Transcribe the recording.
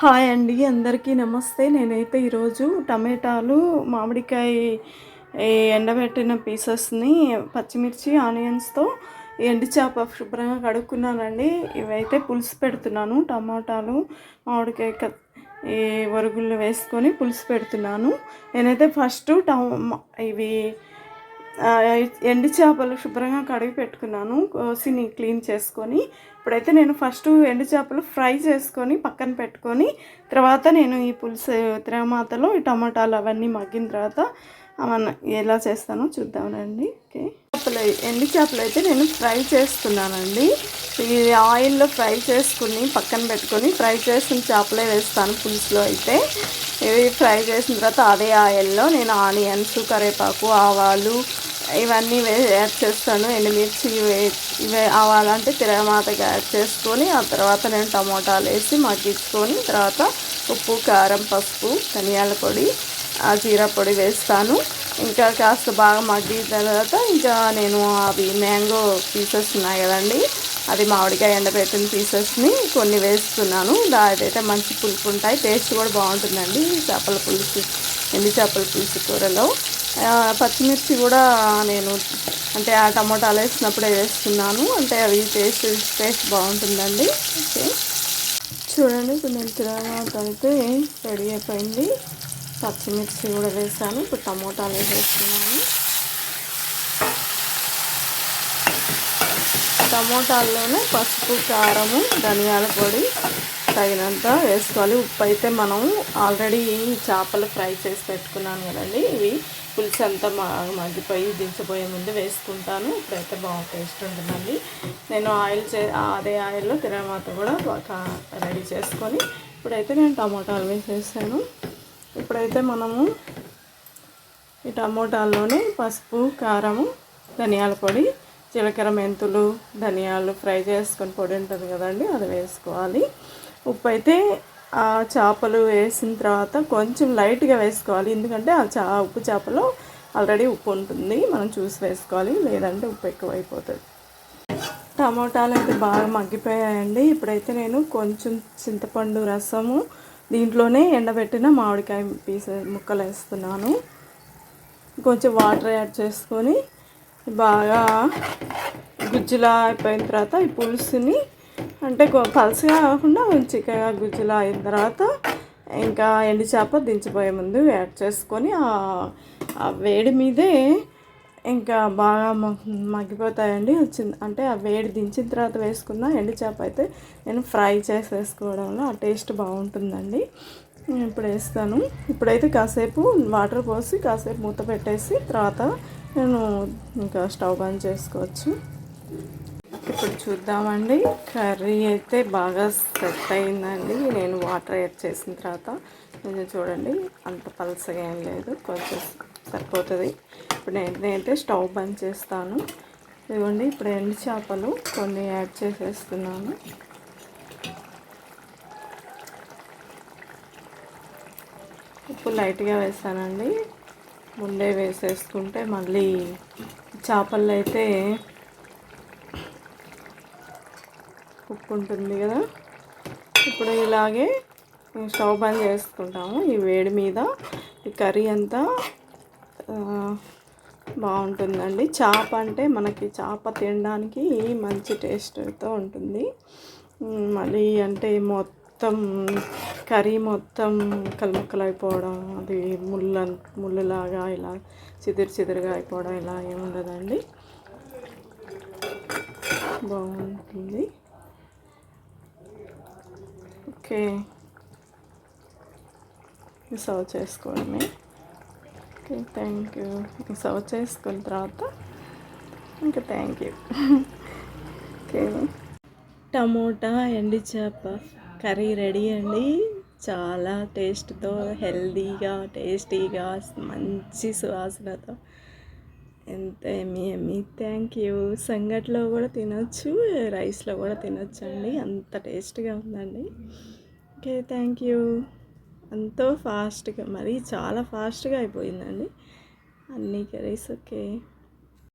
Hi అండి, అందరికీ నమస్తే. నేనైతే ఈరోజు టమాటాలు, మామిడికాయ ఎండబెట్టిన పీసెస్ని, పచ్చిమిర్చి, ఆనియన్స్తో ఎండు చేప శుభ్రంగా కడుక్కున్నానండి. ఇవైతే పులుసు పెడుతున్నాను. టమాటాలు, మామిడికాయ ఈ వరుగులు వేసుకొని పులుసు పెడుతున్నాను. నేనైతే ఫస్ట్ ఇవి ఎండు చేపలు శుభ్రంగా కడిగి పెట్టుకున్నాను, కోసి క్లీన్ చేసుకొని. ఇప్పుడైతే నేను ఫస్ట్ ఎండు చేపలు ఫ్రై చేసుకొని పక్కన పెట్టుకొని, తర్వాత నేను ఈ పులుసు తిరగమాతలో ఈ టమాటాలు అవన్నీ మగ్గిన తర్వాత ఎలా చేస్తానో చూద్దామండి. ఓకే, ఎండు చేపలు అయితే నేను ఫ్రై చేస్తున్నానండి. ఇది ఆయిల్లో ఫ్రై చేసుకుని పక్కన పెట్టుకొని ఫ్రై చేసిన చేపలే వేస్తాను పులుసులో. అయితే ఇవి ఫ్రై చేసిన తర్వాత అదే ఆయిల్లో నేను ఆనియన్స్, కరివేపాకు, ఆవాలు ఇవన్నీ యాడ్ చేస్తాను. ఎండుమిర్చి ఇవి ఆవాలంటే తిరగమాతగా యాడ్ చేసుకొని, ఆ తర్వాత నేను టమోటాలు వేసి మగ్గించుకొని, తర్వాత ఉప్పు, కారం, పసుపు, ధనియాల పొడి, జీరా పొడి వేస్తాను. ఇంకా కాస్త బాగా మగ్గిన తర్వాత ఇంకా నేను అవి మ్యాంగో పీసెస్ ఉన్నాయి కదండి, అది మామిడికాయ ఎండబెట్టిన పీసెస్ని కొన్ని వేస్తున్నాను. అదైతే మంచి పులుపు ఉంటాయి, టేస్ట్ కూడా బాగుంటుందండి చేపల పులుసు, ఎండు చేపల పులుసు కూరలో. పచ్చిమిర్చి కూడా నేను అంటే ఆ టమోటాలు వేసినప్పుడే వేస్తున్నాను, అంటే అవి టేస్ట్ బాగుంటుందండి. ఓకే, చూడండి, ఇప్పుడు నేను తిరగమాత అయితే రెడీ అయిపోయింది. పచ్చిమిర్చి కూడా వేసాను, ఇప్పుడు టమోటాలు వేసేస్తున్నాను. టమోటాల్లోనే పసుపు, కారము, ధనియాల పొడి తగినంత వేసుకోవాలి. ఉప్పు అయితే మనం ఆల్రెడీ చేపలు ఫ్రై చేసి పెట్టుకున్నాను కదండి, ఇవి పులుసు అంతా మగ్గిపోయి దించిపోయే ముందు వేసుకుంటాను. ఇప్పుడైతే బాగా టేస్ట్ ఉంటుందండి. నేను అదే ఆయిల్లో తిరగమాత కూడా రెడీ చేసుకొని ఇప్పుడైతే నేను టమోటాలు వేసేసాను. ఇప్పుడైతే మనము ఈ టమోటాల్లోనే పసుపు, కారము, ధనియాల పొడి, జీలకర్ర, మెంతులు, ధనియాలు ఫ్రై చేసుకొని పొడి ఉంటుంది కదండి, అది వేసుకోవాలి. ఉప్పు అయితే ఆ చేపలు వేసిన తర్వాత కొంచెం లైట్గా వేసుకోవాలి, ఎందుకంటే ఉప్పు చేపలో ఆల్రెడీ ఉప్పు ఉంటుంది, మనం చూసి వేసుకోవాలి, లేదంటే ఉప్పు ఎక్కువ అయిపోతుంది. టమోటాలు అయితే బాగా మగ్గిపోయాయండి. ఇప్పుడైతే నేను కొంచెం చింతపండు రసము, దీంట్లోనే ఎండబెట్టిన మామిడికాయ ముక్కలు వేస్తున్నాను. కొంచెం వాటర్ యాడ్ చేసుకొని బాగా గుజ్జులా అయిపోయిన తర్వాత ఈ పులుసుని, అంటే పలుసుగా కాకుండా చిక్కగా గుజ్జులా అయిన తర్వాత ఇంకా ఎండు చేప దించిపోయే ముందు యాడ్ చేసుకొని ఆ వేడి మీదే ఇంకా బాగా మగ్గిపోతాయండి. అంటే ఆ వేడి దించిన తర్వాత వేసుకున్న ఎండు చేప అయితే నేను ఫ్రై చేసి వేసుకోవడం వల్ల ఆ టేస్ట్ బాగుంటుందండి. ఇప్పుడు వేస్తాను. ఇప్పుడైతే కాసేపు వాటర్ పోసి కాసేపు మూత పెట్టేసి తర్వాత నేను ఇంకా స్టవ్ బంద్ చేసుకోవచ్చు. ఇప్పుడు చూద్దామండి, కర్రీ అయితే బాగా సెట్ అయిందండి. నేను వాటర్ యాడ్ చేసిన తర్వాత కొంచెం చూడండి, అంత పలసగా ఏం లేదు, కొంచెం సరిపోతుంది. ఇప్పుడు నేనైతే స్టవ్ బంద్ చేస్తాను. ఇదిగోండి, ఇప్పుడు ఎండు చేపలు కొన్ని యాడ్ చేసేస్తున్నాను. ఉప్పు లైట్గా వేసానండి, ముందే వేసేసుకుంటే మళ్ళీ చేపల్లో అయితే ఉప్పు ఉంటుంది కదా. ఇప్పుడు ఇలాగే స్టవ్ బంద్ చేసుకుంటాము. ఈ వేడి మీద ఈ కర్రీ అంతా బాగుంటుందండి. చేప అంటే మనకి చేప తినడానికి మంచి టేస్ట్తో ఉంటుంది. మళ్ళీ అంటే మొత్తం కర్రీ మొత్తం ముక్కలు అయిపోవడం, అది ముళ్ళలాగా ఇలా చిదురుగా అయిపోవడం ఇలా ఏముండదండి, బాగుంటుంది. ఓకే, సర్వ్ చేసుకోవడమే. Okay, thank you. సర్వ్ చేసుకున్న తర్వాత ఇంకా థ్యాంక్ యూ. ఓకే, టమోటా ఎండు చేప కర్రీ రెడీ అండి. చాలా టేస్ట్తో, హెల్దీగా, టేస్టీగా, మంచి సువాసనతో, ఎంత ఎమ్మి. Thank you. సంగట్లో కూడా తినొచ్చు, రైస్లో కూడా తినొచ్చు అండి, అంత టేస్ట్గా ఉందండి. Okay, thank you. ఎంతో ఫాస్ట్గా, మరి చాలా ఫాస్ట్గా అయిపోయిందండి అన్ని కర్రీస్. ఓకే.